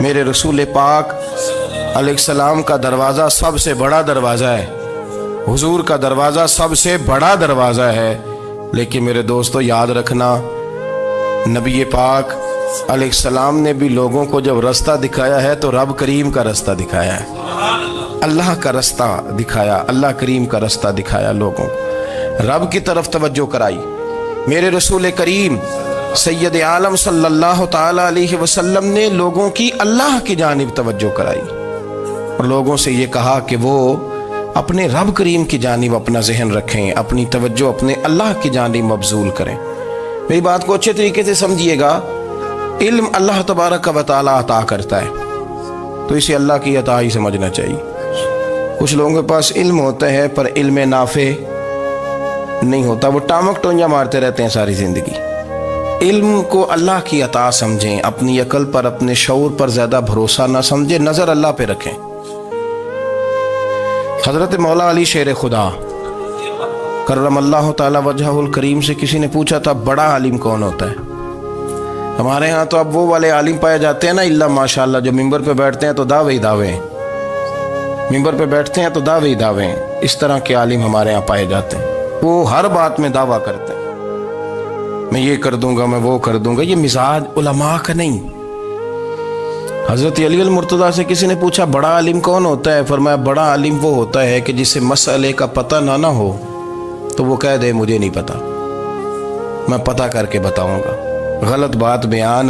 میرے رسول پاک علیہ السلام کا دروازہ سب سے بڑا دروازہ ہے، حضور کا دروازہ سب سے بڑا دروازہ ہے، لیکن میرے دوستو یاد رکھنا، نبی پاک علیہ السلام نے بھی لوگوں کو جب رستہ دکھایا ہے تو رب کریم کا رستہ دکھایا ہے، اللہ کا رستہ دکھایا، اللہ کریم کا رستہ دکھایا، لوگوں رب کی طرف توجہ کرائی۔ میرے رسول کریم سید عالم صلی اللہ تعالی علیہ وسلم نے لوگوں کی اللہ کی جانب توجہ کرائی اور لوگوں سے یہ کہا کہ وہ اپنے رب کریم کی جانب اپنا ذہن رکھیں، اپنی توجہ اپنے اللہ کی جانب مبذول کریں۔ میری بات کو اچھے طریقے سے سمجھیے گا، علم اللہ تبارک و تعالی عطا کرتا ہے تو اسے اللہ کی عطا ہی سمجھنا چاہیے۔ کچھ لوگوں کے پاس علم ہوتا ہے پر علم نافع نہیں ہوتا، وہ ٹامک ٹونجا مارتے رہتے ہیں ساری زندگی۔ علم کو اللہ کی عطا سمجھیں، اپنی عقل پر اپنے شعور پر زیادہ بھروسہ نہ سمجھیں، نظر اللہ پہ رکھیں۔ حضرت مولا علی شیر خدا کرم اللہ تعالی وجہہ الکریم سے کسی نے پوچھا تھا بڑا عالم کون ہوتا ہے؟ ہمارے ہاں تو اب وہ والے عالم پائے جاتے ہیں نا، اللہ ماشاءاللہ، جو ممبر پہ بیٹھتے ہیں تو دعوے ہی دعوے ہیں، ممبر پہ بیٹھتے ہیں تو دعوے ہی دعوے ہیں، اس طرح کے عالم ہمارے ہاں پائے جاتے ہیں۔ وہ ہر بات میں دعویٰ کرتے ہیں، میں یہ کر دوں گا، میں وہ کر دوں گا۔ یہ مزاج علماء کا نہیں۔ حضرت علی المرتضیٰ سے کسی نے پوچھا بڑا عالم کون ہوتا ہے؟ فرمایا بڑا عالم وہ ہوتا ہے کہ جسے مسئلے کا پتہ نہ ہو تو وہ کہہ دے مجھے نہیں پتا، میں پتہ کر کے بتاؤں گا، غلط بات بیان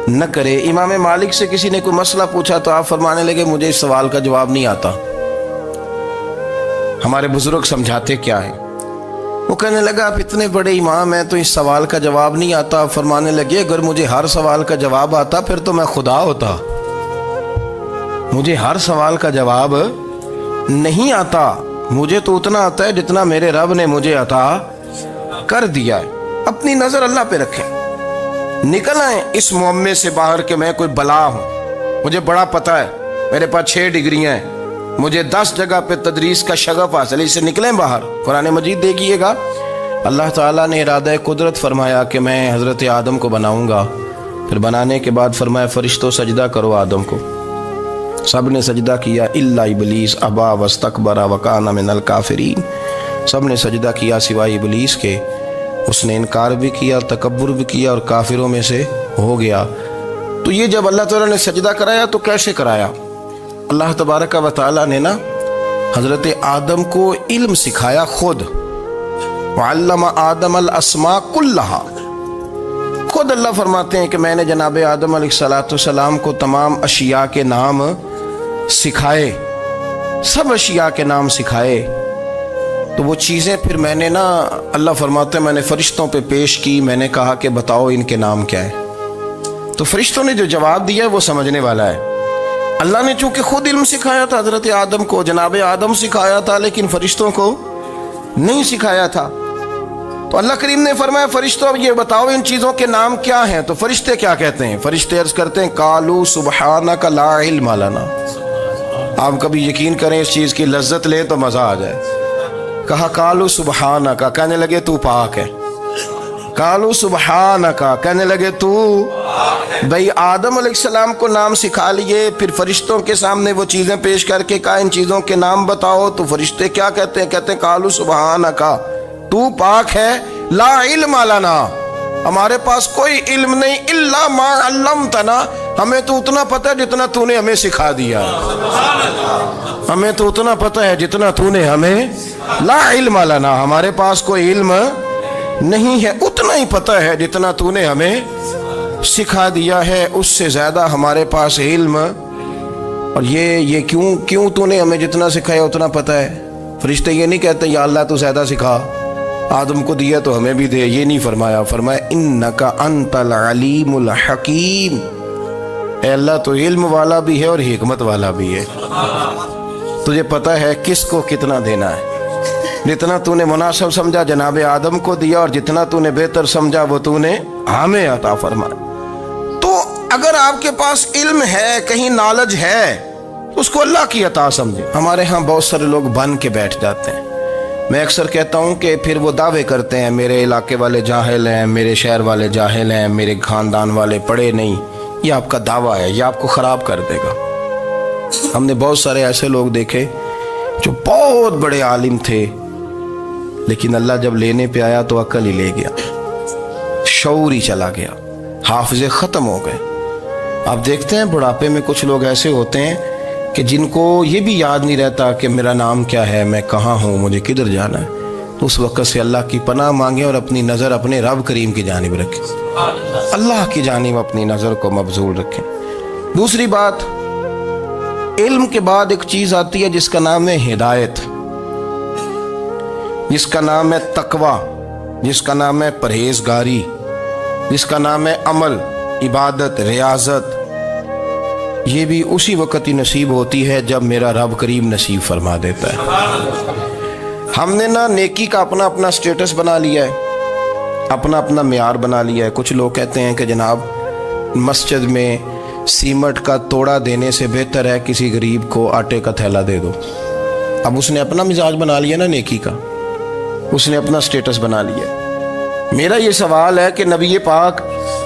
نہ کرے۔ امام مالک سے کسی نے کوئی مسئلہ پوچھا تو آپ فرمانے لگے مجھے اس سوال کا جواب نہیں آتا، ہمارے بزرگ سمجھاتے کیا ہیں؟ وہ کہنے لگا آپ اتنے بڑے امام ہیں تو اس سوال کا جواب نہیں آتا۔ فرمانے لگے اگر مجھے ہر سوال کا جواب آتا پھر تو میں خدا ہوتا، مجھے ہر سوال کا جواب نہیں آتا، مجھے تو اتنا آتا ہے جتنا میرے رب نے مجھے عطا کر دیا ہے۔ اپنی نظر اللہ پہ رکھیں، نکل آئیں اس معمے سے باہر کہ میں کوئی بلا ہوں، مجھے بڑا پتہ ہے، میرے پاس 6 ڈگریاں ہیں، مجھے 10 جگہ پہ تدریس کا شغف حاصل ہے، اس سے نکلیں باہر۔ قرآن مجید دیکھیے گا، اللہ تعالیٰ نے ارادہ قدرت فرمایا کہ میں حضرت آدم کو بناؤں گا، پھر بنانے کے بعد فرمایا فرشتوں سجدہ کرو آدم کو، سب نے سجدہ کیا الا ابلیس ابا واستکبر وکان من الکافرین، سب نے سجدہ کیا سوائے ابلیس کے، اس نے انکار بھی کیا، تکبر بھی کیا اور کافروں میں سے ہو گیا۔ تو یہ جب اللہ تعالیٰ نے سجدہ کرایا تو کیسے کرایا؟ اللہ تبارک و تعالیٰ نے نا حضرت آدم کو علم سکھایا خود، وعلم آدم الاسماء کلہا، خود اللہ فرماتے ہیں کہ میں نے جناب آدم علیہ السلام کو تمام اشیاء کے نام سکھائے، سب اشیاء کے نام سکھائے۔ تو وہ چیزیں پھر میں نے نا، اللہ فرماتے ہیں میں نے فرشتوں پہ پیش کی، میں نے کہا کہ بتاؤ ان کے نام کیا ہے، تو فرشتوں نے جو جواب دیا ہے وہ سمجھنے والا ہے۔ اللہ نے چونکہ خود علم سکھایا تھا حضرت آدم کو، جناب آدم سکھایا تھا لیکن فرشتوں کو نہیں سکھایا تھا، تو اللہ کریم نے فرمایا فرشتوں اب یہ بتاؤ ان چیزوں کے نام کیا ہیں؟ تو فرشتے کیا کہتے ہیں؟ فرشتے عرض کرتے ہیں قالوا سبحانک لا علم لنا۔ آپ کبھی یقین کریں اس چیز کی لذت لیں تو مزہ آ جائے۔ کہا قالوا سبحانک، کہنے لگے تو پاک ہے، قالوا سبحانک، کہنے لگے تو بھئی آدم علیہ السلام کو نام سکھا لیے، پھر فرشتوں کے سامنے وہ چیزیں پیش کر کے کہا ان چیزوں کے نام بتاؤ، تو فرشتے کیا کہتے ہیں؟ کہتے ہیں قالوا سبحانک، تو پاک ہے، لا علم لنا، ہمارے پاس کوئی علم نہیں، الا ما علمتنا، ہمیں تو اتنا پتہ ہے جتنا تو نے ہمیں سکھا دیا، ہمیں تو اتنا پتہ ہے جتنا تو نے ہمیں، لا علم لنا، ہمارے پاس کوئی علم نہیں ہے، اتنا ہی پتہ ہے جتنا تو نے ہمیں سکھا دیا ہے، اس سے زیادہ ہمارے پاس علم۔ اور یہ کیوں تو نے ہمیں جتنا سکھایا اتنا پتہ ہے؟ فرشتے یہ نہیں کہتے یا اللہ تو زیادہ سکھا، آدم کو دیا تو ہمیں بھی دے، یہ نہیں فرمایا، فرمایا انک انت العلیم الحکیم، اے اللہ تو علم والا بھی ہے اور حکمت والا بھی ہے، تجھے پتہ ہے کس کو کتنا دینا ہے، جتنا تو نے مناسب سمجھا جناب آدم کو دیا اور جتنا تو نے بہتر سمجھا وہ تو نے ہمیں عطا فرمایا۔ تو اگر آپ کے پاس علم ہے، کہیں نالج ہے، اس کو اللہ کی عطا سمجھے۔ ہمارے ہاں بہت سارے لوگ بن کے بیٹھ جاتے ہیں، میں اکثر کہتا ہوں کہ پھر وہ دعوے کرتے ہیں میرے علاقے والے جاہل ہیں، میرے شہر والے جاہل ہیں، میرے خاندان والے پڑھے نہیں، یہ آپ کا دعویٰ ہے، یہ آپ کو خراب کر دے گا۔ ہم نے بہت سارے ایسے لوگ دیکھے جو بہت بڑے عالم تھے، لیکن اللہ جب لینے پہ آیا تو عقل ہی لے گیا، شعور ہی چلا گیا، حافظے ختم ہو گئے۔ آپ دیکھتے ہیں بڑھاپے میں کچھ لوگ ایسے ہوتے ہیں کہ جن کو یہ بھی یاد نہیں رہتا کہ میرا نام کیا ہے، میں کہاں ہوں، مجھے کدھر جانا ہے۔ تو اس وقت سے اللہ کی پناہ مانگیں اور اپنی نظر اپنے رب کریم کی جانب رکھیں، اللہ کی جانب اپنی نظر کو مبذول رکھیں۔ دوسری بات، علم کے بعد ایک چیز آتی ہے جس کا نام ہے ہدایت، جس کا نام ہے تقویٰ، جس کا نام ہے پرہیزگاری، جس کا نام ہے عمل، عبادت، ریاضت۔ یہ بھی اسی وقت ہی نصیب ہوتی ہے جب میرا رب کریم نصیب فرما دیتا ہے۔ ہم نے نا نیکی کا اپنا اپنا سٹیٹس بنا لیا ہے، اپنا اپنا معیار بنا لیا ہے۔ کچھ لوگ کہتے ہیں کہ جناب مسجد میں سیمٹ کا توڑا دینے سے بہتر ہے کسی غریب کو آٹے کا تھیلا دے دو۔ اب اس نے اپنا مزاج بنا لیا نا نیکی کا، اس نے اپنا سٹیٹس بنا لیا۔ میرا یہ سوال ہے کہ نبی پاک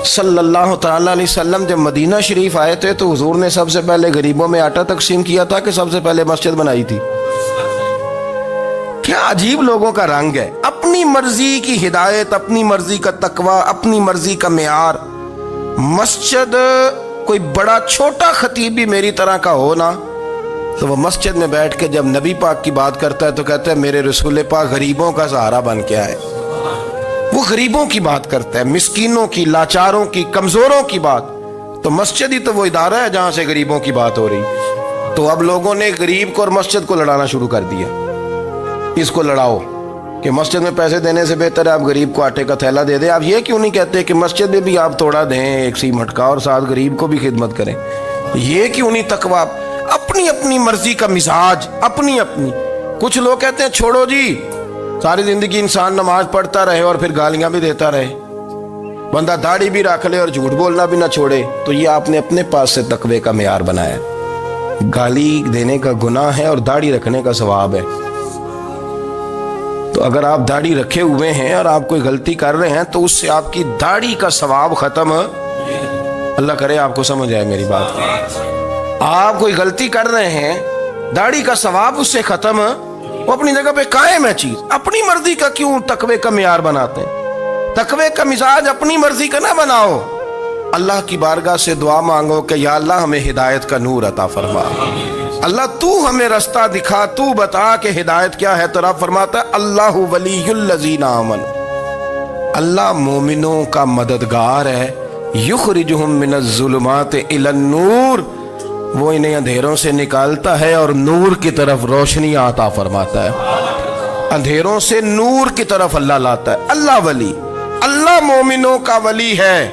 صلی اللہ تعالیٰ علیہ وسلم جب مدینہ شریف آئے تھے تو حضور نے سب سے پہلے غریبوں میں آٹا تقسیم کیا تھا کہ سب سے پہلے مسجد بنائی تھی؟ کیا عجیب لوگوں کا رنگ ہے، اپنی مرضی کی ہدایت، اپنی مرضی کا تقویٰ، اپنی مرضی کا معیار۔ مسجد کوئی بڑا چھوٹا خطیب بھی میری طرح کا ہو نا تو وہ مسجد میں بیٹھ کے جب نبی پاک کی بات کرتا ہے تو کہتا ہے میرے رسول پاک غریبوں کا سہارا بن کے آئے۔ وہ غریبوں کی بات کرتا ہے، مسکینوں کی، لاچاروں کی، کمزوروں کی بات۔ تو مسجد ہی تو وہ ادارہ ہے جہاں سے غریبوں کی بات ہو رہی۔ تو اب لوگوں نے غریب کو اور مسجد کو لڑانا شروع کر دیا، اس کو لڑاؤ کہ مسجد میں پیسے دینے سے بہتر ہے آپ غریب کو آٹے کا تھیلا دے دیں۔ آپ یہ کیوں نہیں کہتے کہ مسجد میں بھی آپ توڑا دیں ایک سیمٹ کا اور ساتھ غریب کو بھی خدمت کریں؟ یہ کیوں نہیں تقویٰ؟ اپنی اپنی مرضی کا مزاج، اپنی اپنی۔ کچھ لوگ کہتے ہیں چھوڑو جی، ساری زندگی انسان نماز پڑھتا رہے اور پھر گالیاں بھی دیتا رہے، بندہ داڑھی بھی رکھ لے اور جھوٹ بولنا بھی نہ چھوڑے۔ تو یہ آپ نے اپنے پاس سے تقوی کا معیار بنایا۔ گالی دینے کا گناہ ہے اور داڑھی رکھنے کا ثواب ہے۔ تو اگر آپ داڑھی رکھے ہوئے ہیں اور آپ کوئی غلطی کر رہے ہیں تو اس سے آپ کی داڑھی کا ثواب ختم، اللہ کرے آپ کو سمجھ آئے میری بات۔ آپ کوئی غلطی کر رہے ہیں، داڑھی کا ثواب اس سے ختم، وہ اپنی جگہ پہ قائم ہے چیز۔ اپنی مرضی کا کیوں تقوی کا معیار بناتے ہیں؟ تقوی کا مزاج اپنی مرضی کا نہ بناؤ۔ اللہ کی بارگاہ سے دعا مانگو کہ یا اللہ ہمیں ہدایت کا نور عطا فرما، اللہ تو ہمیں رستہ دکھا، تو بتا کہ ہدایت کیا ہے۔ تو رب فرماتا ہے اللہ ولی الذین آمنوا، اللہ مومنوں کا مددگار ہے، یخرجہم من الظلمات الی النور، وہ انہیں اندھیروں سے نکالتا ہے اور نور کی طرف روشنی عطا فرماتا ہے۔ اندھیروں سے نور کی طرف اللہ لاتا ہے۔ اللہ ولی، اللہ مومنوں کا ولی ہے،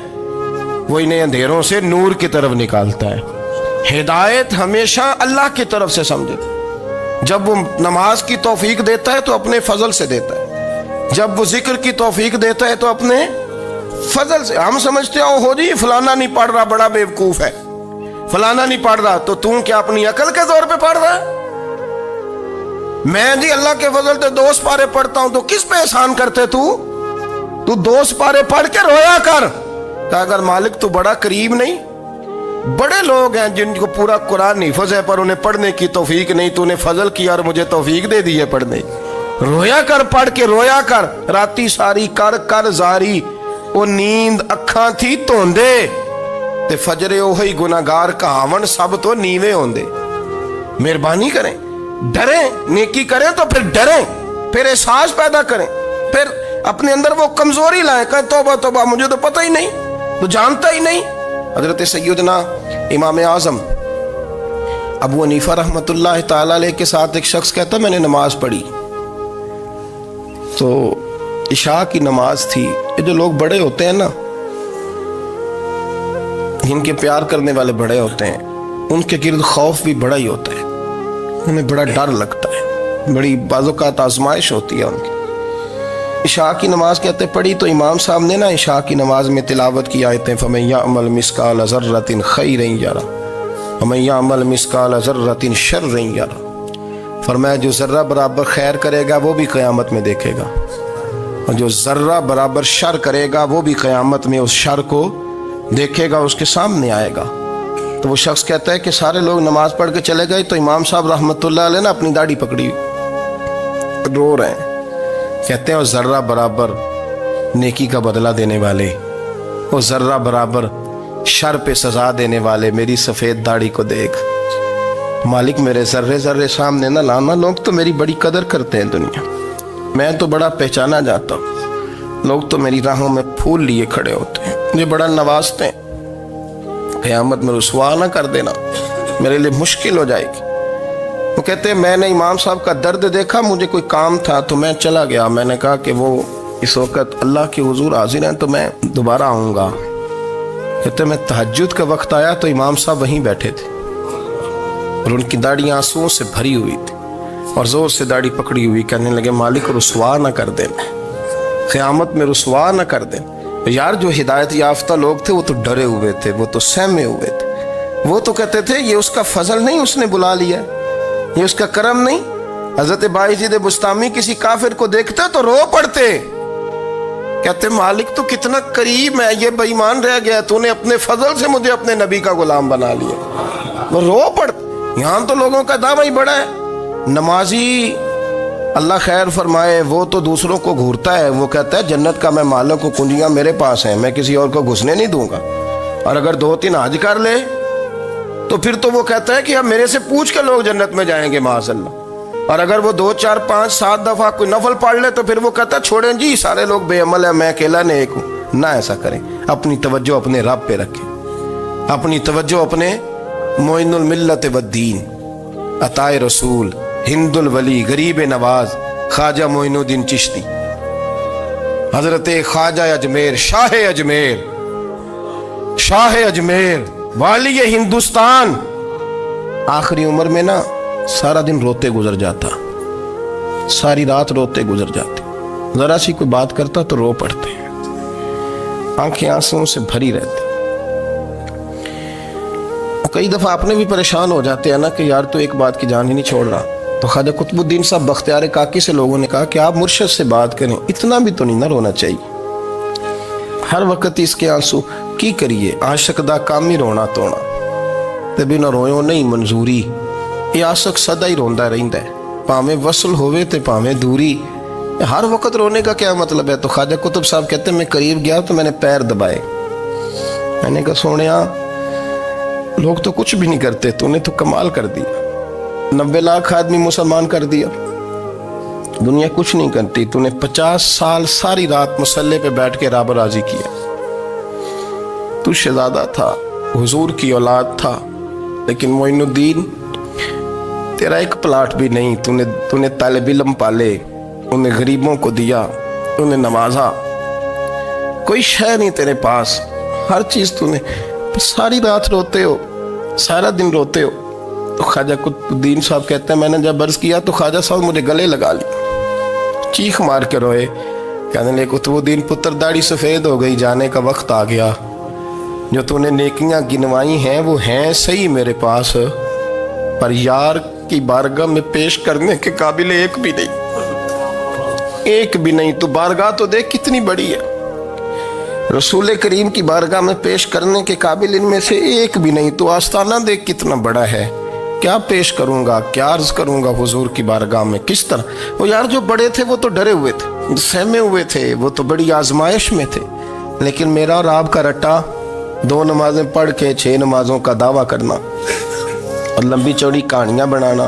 وہ انہیں اندھیروں سے نور کی طرف نکالتا ہے۔ ہدایت ہمیشہ اللہ کی طرف سے سمجھے۔ جب وہ نماز کی توفیق دیتا ہے تو اپنے فضل سے دیتا ہے، جب وہ ذکر کی توفیق دیتا ہے تو اپنے فضل سے۔ ہم سمجھتے ہو جی فلانا نہیں پڑھ رہا بڑا بیوقوف ہے، فلانا نہیں پڑھ رہا، تو تم کیا اپنی عقل کے زور پہ پڑھ رہا ہے؟ میں جی اللہ کے فضل سے 2 سپارے پڑھتا ہوں، تو کس پہ احسان کرتے تو 2 سپارے پڑھ کے رویا کر کہ اگر مالک تو بڑا قریب نہیں۔ بڑے لوگ ہیں جن کو پورا قرآن حفظ ہے پر انہیں پڑھنے کی توفیق نہیں، تو انہیں فضل کیا اور مجھے توفیق دے دی ہے پڑھنے۔ رویا کر، پڑھ کے رویا کر، راتی ساری کر کر زاری، وہ نیند اکھاں تھی توندے تے فجرے اوہی گناہگار کہاون سب تو نیوے ہوندے۔ مہربانی کریں، ڈریں، نیکی کریں تو پھر ڈریں، پھر احساس پیدا کریں، پھر اپنے اندر وہ کمزوری لائیں کہ توبہ توبہ مجھے تو پتہ ہی نہیں، تو جانتا ہی نہیں۔ حضرت سیدنا امام اعظم ابو حنیفہ رحمۃ اللہ تعالی علیہ کے ساتھ ایک شخص کہتا میں نے نماز پڑھی تو عشاء کی نماز تھی۔ یہ جو لوگ بڑے ہوتے ہیں نا، جن کے پیار کرنے والے بڑے ہوتے ہیں، ان کے گرد خوف بھی بڑا ہی ہوتا ہے، انہیں بڑا ڈر لگتا ہے، بڑی بعض اوقات آزمائش ہوتی ہے ان کی۔ عشاء کی نماز کہتے پڑھی تو امام صاحب نے نا عشاء کی نماز میں تلاوت کی آیتیں فَمَن يَعْمَلْ مِثْقَالَ ذَرَّةٍ خَيْرًا يَرَهُ وَمَن يَعْمَلْ مِثْقَالَ ذَرَّةٍ شَرًّا يَرَهُ، فرمایا جو ذرہ برابر خیر کرے گا وہ بھی قیامت میں دیکھے گا، اور جو ذرہ برابر شر کرے گا وہ بھی قیامت میں اس شر کو دیکھے گا اس کے سامنے آئے گا. تو وہ شخص کہتا ہے کہ سارے لوگ نماز پڑھ کے چلے گئے تو امام صاحب رحمۃ اللہ علیہ نے اپنی داڑھی پکڑی رو رہے ہیں. کہتے ہیں وہ ذرہ برابر نیکی کا بدلہ دینے والے، وہ ذرہ برابر شر پہ سزا دینے والے میری سفید داڑھی کو دیکھ. مالک میرے ذرے ذرے سامنے نہ لانا، لوگ تو میری بڑی قدر کرتے ہیں دنیا، میں تو بڑا پہچانا جاتا ہوں، لوگ تو میری راہوں میں پھول لیے کھڑے ہوتے ہیں، مجھے بڑا نوازتے ہیں. قیامت میں رسوا نہ کر دینا، میرے لیے مشکل ہو جائے گی. وہ کہتے ہیں میں نے امام صاحب کا درد دیکھا، مجھے کوئی کام تھا تو میں چلا گیا. میں نے کہا کہ وہ اس وقت اللہ کے حضور حاضر ہیں تو میں دوبارہ آؤں گا. کہتے ہیں میں تہجد کا وقت آیا تو امام صاحب وہیں بیٹھے تھے اور ان کی داڑھی آنسوؤں سے بھری ہوئی تھی اور زور سے داڑھی پکڑی ہوئی. کہنے لگے مالک رسوا نہ کر دینا، قیامت میں رسوا نہ کر دینا. یار جو ہدایت یافتہ لوگ تھے وہ تو ڈرے ہوئے تھے، وہ تو سہمے ہوئے تھے، وہ تو کہتے تھے یہ اس کا فضل نہیں، اس نے بلا لیا، یہ اس کا کرم نہیں. حضرت باعزید بستامی کسی کافر کو دیکھتے تو رو پڑتے، کہتے مالک تو کتنا قریب ہے، یہ بے ایمان رہ گیا، تو نے اپنے فضل سے مجھے اپنے نبی کا غلام بنا لیا. وہ رو پڑتے. یہاں تو لوگوں کا دعویٰ ہی بڑا ہے. نمازی اللہ خیر فرمائے وہ تو دوسروں کو گھورتا ہے، وہ کہتا ہے جنت کا میں مالک ہوں، کنجیاں میرے پاس ہیں، میں کسی اور کو گھسنے نہیں دوں گا. اور اگر 2-3 حج کر لے تو پھر تو وہ کہتا ہے کہ اب میرے سے پوچھ کے لوگ جنت میں جائیں گے معاذ اللہ. اور اگر وہ 2 4 5 7 دفعہ کوئی نفل پڑھ لے تو پھر وہ کہتا ہے چھوڑیں جی سارے لوگ بے عمل ہیں، میں اکیلا نیک ہوں. نہ ایسا کریں، اپنی توجہ اپنے رب پہ رکھیں، اپنی توجہ اپنے معین الملت والدین، عطائے رسول، ہند الولی، غریب نواز، خواجہ معین الدین چشتی، حضرت خواجہ اجمیر، شاہ اجمیر، والی ہندوستان. آخری عمر میں نا سارا دن روتے گزر جاتا، ساری رات روتے گزر جاتے، ذرا سی کوئی بات کرتا تو رو پڑتے، آنکھیں آنسوں سے بھری رہتی. کئی دفعہ اپنے بھی پریشان ہو جاتے ہیں نا کہ یار تو ایک بات کی جان ہی نہیں چھوڑ رہا. تو خواجہ قطب الدین صاحب بختیار کاکی سے لوگوں نے کہا کہ آپ مرشد سے بات کریں، اتنا بھی تو نہیں نہ رونا چاہیے، ہر وقت اس کے آنسو کی کریے. عاشق دا کام ہی رونا تونا تے بنا رویوں نہیں منظوری. یہ عاشق سدا ہی روندا رہندا ہے، پاویں وصل ہوئے تے پاویں دوری. ہر وقت رونے کا کیا مطلب ہے؟ تو خواجہ قطب صاحب کہتے ہیں میں قریب گیا تو میں نے پیر دبائے، میں نے کہا سونیا لوگ تو کچھ بھی نہیں کرتے، تو نے تو کمال کر دیا، 90 لاکھ آدمی مسلمان کر دیا، دنیا کچھ نہیں کرتی، تو نے 50 سال ساری رات مصلے پہ بیٹھ کے رب راضی کیا. تو شہزادہ تھا، حضور کی اولاد تھا، لیکن معین الدین تیرا ایک پلاٹ بھی نہیں، تو نے طالب علم پالے، انہیں غریبوں کو دیا، انہیں نوازا، کوئی شے نہیں تیرے پاس، ہر چیز تو نے، ساری رات روتے ہو، سارا دن روتے ہو. تو خواجہ قطب الدین صاحب کہتے ہیں میں نے جب عرض کیا تو خواجہ صاحب مجھے گلے لگا لی، چیخ مار کے روئے، کہنے لگے قطب الدین پتر داڑھی سفید ہو گئی، جانے کا وقت آ گیا، جو تو نے نیکیاں گنوائی ہیں وہ ہیں صحیح میرے پاس، پر یار کی بارگاہ میں پیش کرنے کے قابل ایک بھی نہیں. تو بارگاہ تو دیکھ کتنی بڑی ہے، رسول کریم کی بارگاہ میں پیش کرنے کے قابل ان میں سے ایک بھی نہیں. تو آستانہ دیکھ کتنا بڑا ہے، کیا پیش کروں گا، کیا عرض کروں گا حضور کی بارگاہ میں، کس طرح. وہ یار جو بڑے تھے وہ تو ڈرے ہوئے تھے، سہمے ہوئے تھے، وہ تو بڑی آزمائش میں تھے، لیکن میرا اور آپ کا رٹا 2 نمازیں پڑھ کے 6 نمازوں کا دعویٰ کرنا اور لمبی چوڑی کہانیاں بنانا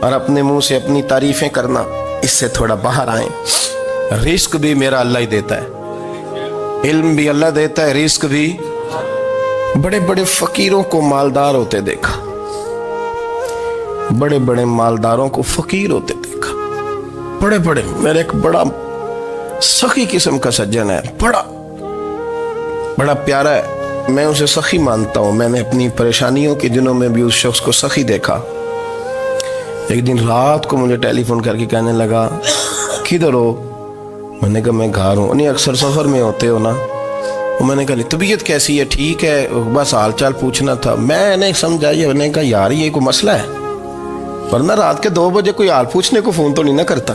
اور اپنے منہ سے اپنی تعریفیں کرنا، اس سے تھوڑا باہر آئیں. رزق بھی میرا اللہ ہی دیتا ہے، علم بھی اللہ دیتا ہے، رزق بھی. بڑے بڑے فقیروں کو مالدار ہوتے دیکھا، بڑے بڑے مالداروں کو فقیر ہوتے دیکھا، بڑے بڑے. میرے ایک بڑا سخی قسم کا سجن ہے، بڑا پیارا ہے، میں اسے سخی مانتا ہوں. میں نے اپنی پریشانیوں کے دنوں میں بھی اس شخص کو سخی دیکھا. ایک دن رات کو مجھے ٹیلی فون کر کے کہنے لگا کدھر ہو؟ میں نے کہا میں گھر ہوں. نہیں اکثر سفر میں ہوتے ہو نا؟ میں نے کہا طبیعت کیسی ہے؟ ٹھیک ہے، بس حال چال پوچھنا تھا. میں نے سمجھائی، میں نے کہا یار یہ کوئی مسئلہ ہے، ورنہ رات کے 2 بجے کوئی حال پوچھنے کو فون تو نہیں نہ کرتا.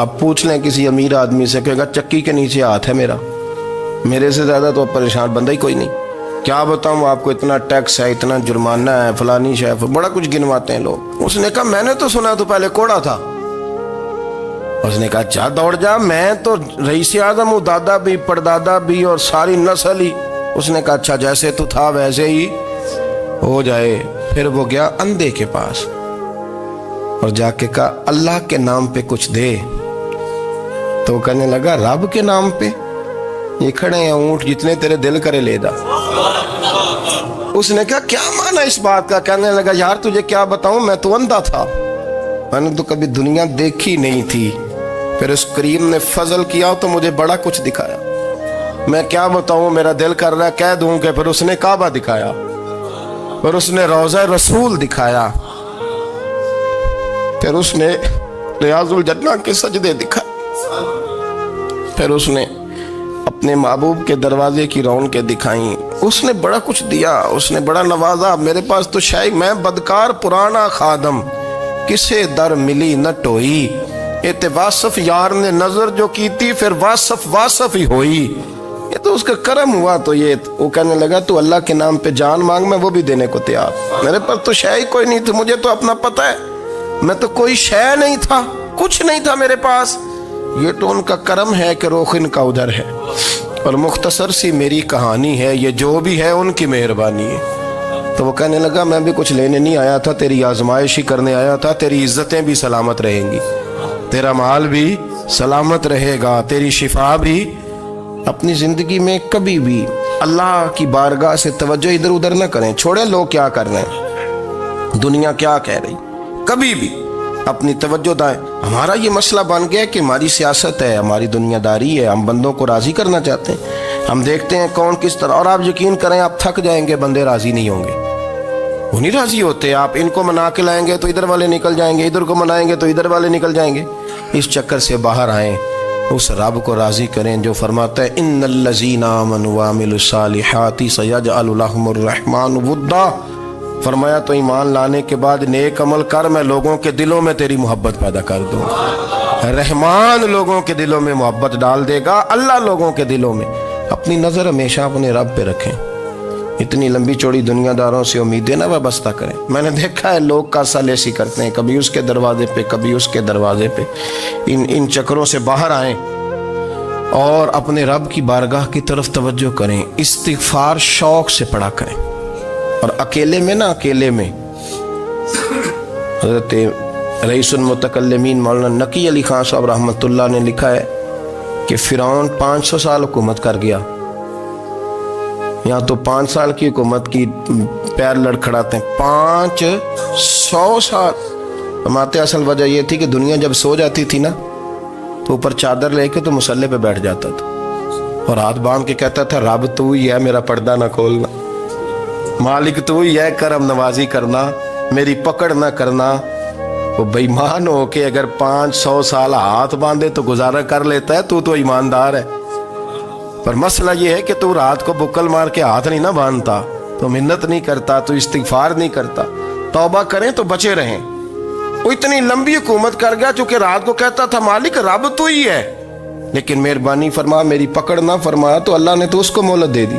اب پوچھ لیں کسی امیر آدمی سے، کہے گا چکی کے نیچے ہاتھ ہے میرا، میرے سے زیادہ تو اب پریشان بندہ ہی کوئی نہیں۔ کیا بتاؤں آپ کو، اتنا ٹیکس ہے، اتنا جرمانہ ہے، فلانی شے، بڑا کچھ گنواتے ہیں لوگ۔ اس نے کہا میں نے تو سنا تو پہلے کوڑا تھا۔ اس نے کہا جا دوڑ جا، میں تو رئیس اعظم ہوں، دادا بھی پردادا بھی اور ساری نسل ہی۔ اس نے کہا اچھا جیسے تو تھا ویسے ہی ہو جائے۔ پھر وہ گیا اندھے کے پاس اور جا کے کہا اللہ کے نام پہ کچھ دے۔ تو کہنے لگا رب کے نام پہ؟ یہ کھڑے ہیں اونٹ جتنے تیرے دل کرے لے دا۔ اس نے کہا کیا معنی اس بات کا؟ کہنے لگا یار تجھے کیا بتاؤں، میں تو اندھا تھا، میں نے تو کبھی دنیا دیکھی نہیں تھی، پھر اس کریم نے فضل کیا تو مجھے بڑا کچھ دکھایا۔ میں کیا بتاؤں، میرا دل کر رہا ہے کہہ دوں کہ پھر اس نے کعبہ دکھایا، پھر اس نے روضہ رسول دکھایا، پھر اس نے ریاض الجنہ کے سجدے دکھائے، پھر اس نے اپنے محبوب کے دروازے کی رونقیں دکھائیں۔ اس نے بڑا کچھ دیا، اس نے بڑا نوازا۔ میرے پاس تو شاید میں بدکار پرانا خادم، کسے در ملی نہ ٹوئی، ایت واصف یار نے نظر جو کی تھی پھر واصف ہی ہوئی۔ یہ تو اس کا کرم ہوا۔ تو یہ وہ کہنے لگا تو اللہ کے نام پہ جان مانگ، میں وہ بھی دینے کو تیار۔ میرے پاس تو شے کوئی نہیں تھی، مجھے تو اپنا پتہ ہے، میں تو کوئی شے نہیں تھا، کچھ نہیں تھا میرے پاس۔ یہ تو ان کا کرم ہے کہ رخ ان کا ادھر ہے، اور مختصر سی میری کہانی ہے، یہ جو بھی ہے ان کی مہربانی ہے۔ تو وہ کہنے لگا میں بھی کچھ لینے نہیں آیا تھا، تیری آزمائش ہی کرنے آیا تھا، تیری عزتیں بھی سلامت رہیں گی، تیرا مال بھی سلامت رہے گا، تیری شفا بھی۔ اپنی زندگی میں کبھی بھی اللہ کی بارگاہ سے توجہ ادھر ادھر نہ کریں، چھوڑیں لوگ کیا کر رہے ہیں، دنیا کیا کہہ رہی، کبھی بھی اپنی توجہ دائیں۔ ہمارا یہ مسئلہ بن گیا کہ ہماری سیاست ہے، ہماری دنیا داری ہے، ہم بندوں کو راضی کرنا چاہتے ہیں، ہم دیکھتے ہیں کون کس طرح، اور آپ یقین کریں آپ تھک جائیں گے، بندے راضی نہیں ہوں گے، وہ نہیں راضی ہوتے۔ آپ ان کو منا کے لائیں گے تو ادھر والے نکل جائیں گے، ادھر کو منائیں گے تو ادھر والے نکل جائیں گے۔ اس چکر سے باہر آئیں، اس رب کو راضی کریں جو فرماتا ہے ان الذین آمنوا وعملوا الصالحات سیجعل لهم الرحمن ودا۔ فرمایا تو ایمان لانے کے بعد نیک عمل کر، میں لوگوں کے دلوں میں تیری محبت پیدا کر دوں گا۔ رحمان لوگوں کے دلوں میں محبت ڈال دے گا، اللہ لوگوں کے دلوں میں۔ اپنی نظر ہمیشہ اپنے رب پہ رکھیں، اتنی لمبی چوڑی دنیا داروں سے امیدیں نہ وابستہ کریں۔ میں نے دیکھا ہے لوگ کاسا لیسی کرتے ہیں، کبھی اس کے دروازے پہ کبھی اس کے دروازے پہ۔ ان چکروں سے باہر آئیں اور اپنے رب کی بارگاہ کی طرف توجہ کریں، استغفار شوق سے پڑھا کریں، اور اکیلے میں نہ، اکیلے میں۔ حضرت رئیس المتکلمین مولانا نقی علی خان صاحب رحمۃ اللہ نے لکھا ہے کہ فرعون 500 سال حکومت کر گیا، یہاں تو 5 سال کی حکومت کی پیر لڑکھڑاتے ہیں، 500 سال۔ فرماتے اصل وجہ یہ تھی کہ دنیا جب سو جاتی تھی نا تو اوپر چادر لے کے تو مصلے پہ بیٹھ جاتا تھا اور ہاتھ باندھ کے کہتا تھا رب تو ہی ہے، میرا پردہ نہ کھولنا، مالک تو ہی ہے، کرم نوازی کرنا، میری پکڑ نہ کرنا۔ وہ بے ایمان ہو کے اگر 500 سال ہاتھ باندھے تو گزارا کر لیتا ہے، تو ایماندار ہے۔ پر مسئلہ یہ ہے کہ تو رات کو بکل مار کے ہاتھ نہیں نہ باندھتا، تو منت نہیں کرتا، تو استغفار نہیں کرتا۔ توبہ کریں تو بچے رہیں۔ وہ اتنی لمبی حکومت کر گیا چونکہ رات کو کہتا تھا مالک رب تو ہی ہے، لیکن مہربانی فرما، میری پکڑ نہ فرمایا تو اللہ نے تو اس کو مہلت دے دی۔